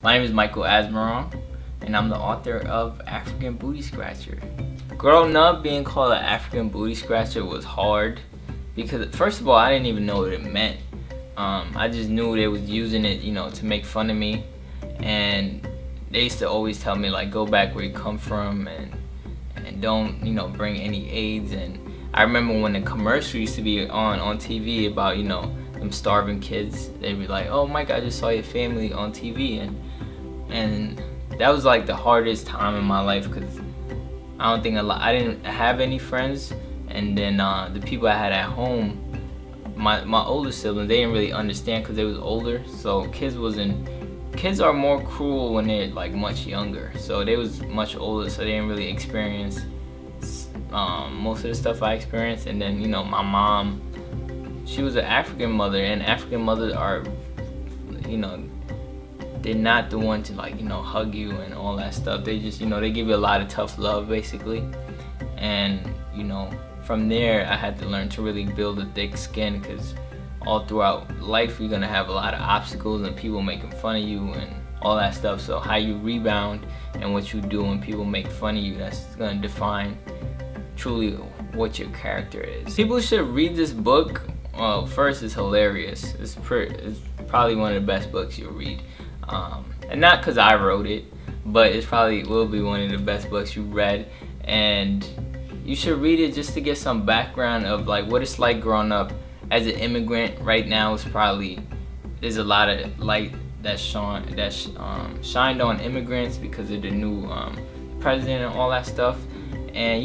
My name is Michael Asmeron, and I'm the author of African Booty Scratcher. Growing up, being called an African Booty Scratcher was hard because, first of all, I didn't even know what it meant. I just knew they was using it, to make fun of me, and they used to always tell me like, go back where you come from and don't, bring any AIDS. And I remember when the commercial used to be on TV about, them starving kids, they'd be like, oh Mike, I just saw your family on TV, and that was like the hardest time in my life because I didn't have any friends, and then the people I had at home, my older siblings, they didn't really understand because they was older. So kids are more cruel when they're like much younger, so they was much older, so they didn't really experience most of the stuff I experienced. And then my mom, she was an African mother, and African mothers are, they're not the one to like hug you and all that stuff. They just they give you a lot of tough love basically. And from there I had to learn to really build a thick skin, because all throughout life you're gonna have a lot of obstacles and people making fun of you and all that stuff. So how you rebound and what you do when people make fun of you, that's gonna define truly what your character is. People should read this book. Well, first, it's hilarious. It's probably one of the best books you'll read. And not because I wrote it, but it probably will be one of the best books you read. And you should read it just to get some background of like what it's like growing up as an immigrant. Right now, there's a lot of light that's shined on immigrants because of the new president and all that stuff. And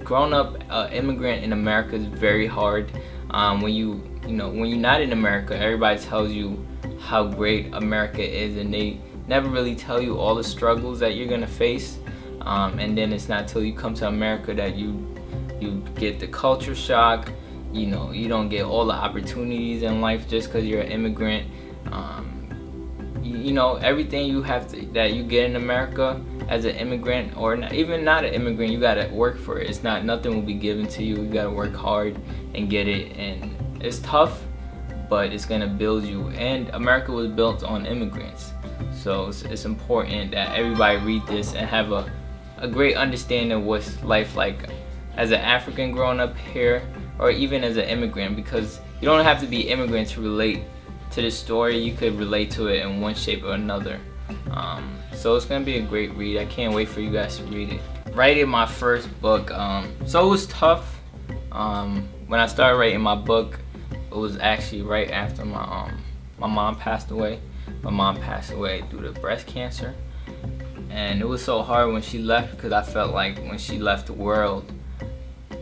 growing up immigrant in America is very hard. When you're not in America, everybody tells you how great America is, and they never really tell you all the struggles that you're gonna face. And then it's not till you come to America that you get the culture shock. You don't get all the opportunities in life just because you're an immigrant. Everything that you get in America as an immigrant, or even not an immigrant, you gotta work for it. Nothing will be given to you. You gotta work hard and get it, and it's tough, but it's gonna build you. And America was built on immigrants, so it's important that everybody read this and have a great understanding of what's life like as an African growing up here, or even as an immigrant, because you don't have to be immigrant to relate to this story. You could relate to it in one shape or another. So it's gonna be a great read. I can't wait for you guys to read it. Writing my first book, so it was tough. When I started writing my book, it was actually right after my mom passed away. My mom passed away due to breast cancer, and it was so hard when she left, because I felt like when she left the world,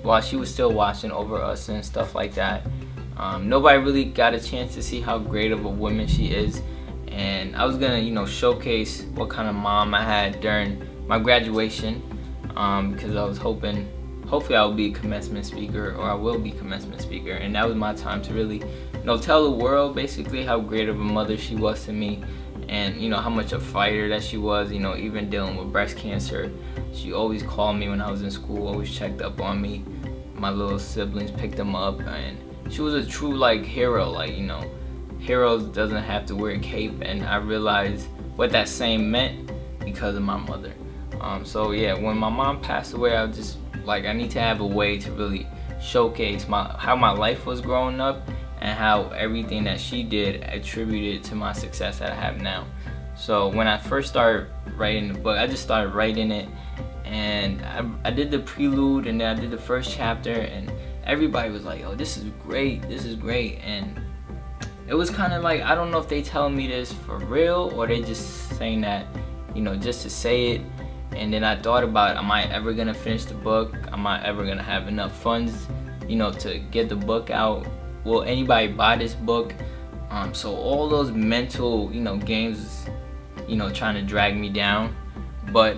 while she was still watching over us and stuff like that, nobody really got a chance to see how great of a woman she is. And I was gonna showcase what kind of mom I had during my graduation, because I was hopefully I will be a commencement speaker, or I will be commencement speaker. And that was my time to really tell the world basically how great of a mother she was to me, and how much a fighter that she was. Even dealing with breast cancer, she always called me when I was in school, always checked up on me. My little siblings picked them up, and she was a true hero. Heroes doesn't have to wear a cape, and I realized what that saying meant because of my mother. So yeah, when my mom passed away, I was just like, I need to have a way to really showcase how my life was growing up, and how everything that she did attributed to my success that I have now. So when I first started writing the book, I just started writing it, and I did the prelude, and then I did the first chapter, and everybody was like, oh, this is great, and it was kind of like, I don't know if they telling me this for real, or they just saying that just to say it. And then I thought about, am I ever gonna finish the book? Am I ever gonna have enough funds to get the book out? Will anybody buy this book? So all those mental games, trying to drag me down. But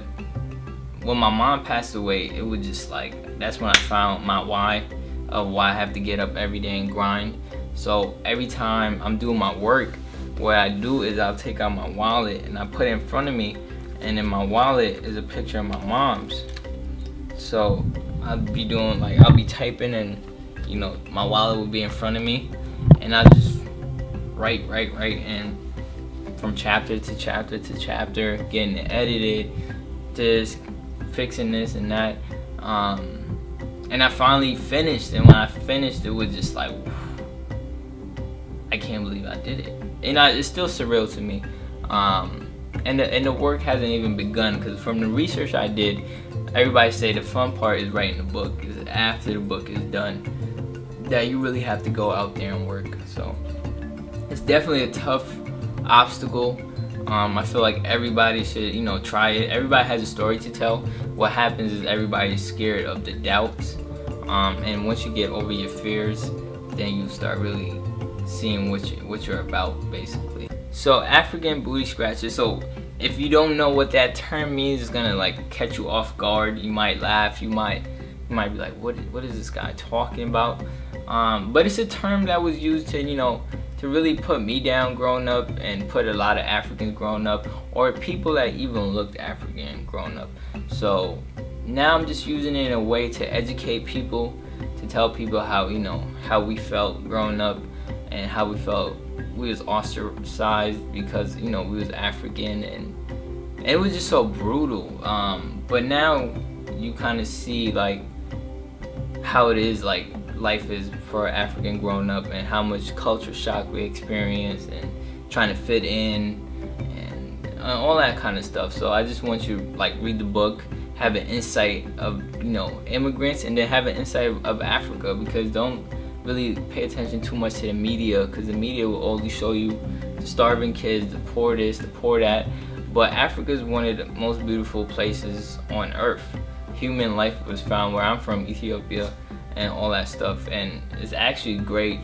when my mom passed away, it was just like, that's when I found my why of why I have to get up every day and grind. So every time I'm doing my work, what I do is I'll take out my wallet and I put it in front of me, and in my wallet is a picture of my mom's. So I'll be typing, and my wallet will be in front of me, and I just write, and from chapter to chapter to chapter, getting it edited, just fixing this and that. And I finally finished, and when I finished, it was just like, I can't believe I did it. And it's still surreal to me. And the work hasn't even begun, because from the research I did, everybody say the fun part is writing the book. Is after the book is done that you really have to go out there and work. So it's definitely a tough obstacle. I feel like everybody should, try it. Everybody has a story to tell. What happens is everybody's scared of the doubts, and once you get over your fears, then you start really seeing what you're about, basically. So African booty scratcher. So if you don't know what that term means, it's gonna like catch you off guard. You might laugh. You might be like, what is this guy talking about? But it's a term that was used to to really put me down growing up, and put a lot of Africans growing up, or people that even looked African growing up. So now I'm just using it in a way to educate people, to tell people how how we felt growing up, and how we felt we was ostracized because we was African, and it was just so brutal. But now you kind of see like how it is, like life is for African growing up, and how much culture shock we experience, and trying to fit in, and all that kind of stuff. So I just want you to like read the book, have an insight of immigrants, and then have an insight of Africa, because don't really pay attention too much to the media, because the media will only show you the starving kids, the poor this, the poor that. But Africa is one of the most beautiful places on earth. Human life was found where I'm from, Ethiopia, and all that stuff, and it's actually great.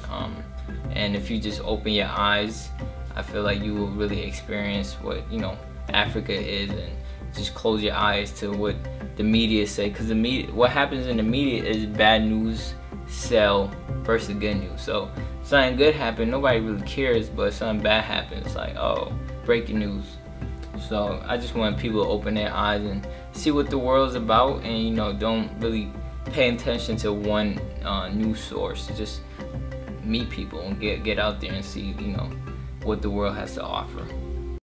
And if you just open your eyes, I feel like you will really experience what Africa is, and just close your eyes to what the media say, because the media, what happens in the media is bad news sell versus good news. So something good happened, nobody really cares, but something bad happens, it's like, oh, breaking news. So I just want people to open their eyes and see what the world's about, and don't really pay attention to one news source. Just meet people and get out there and see what the world has to offer.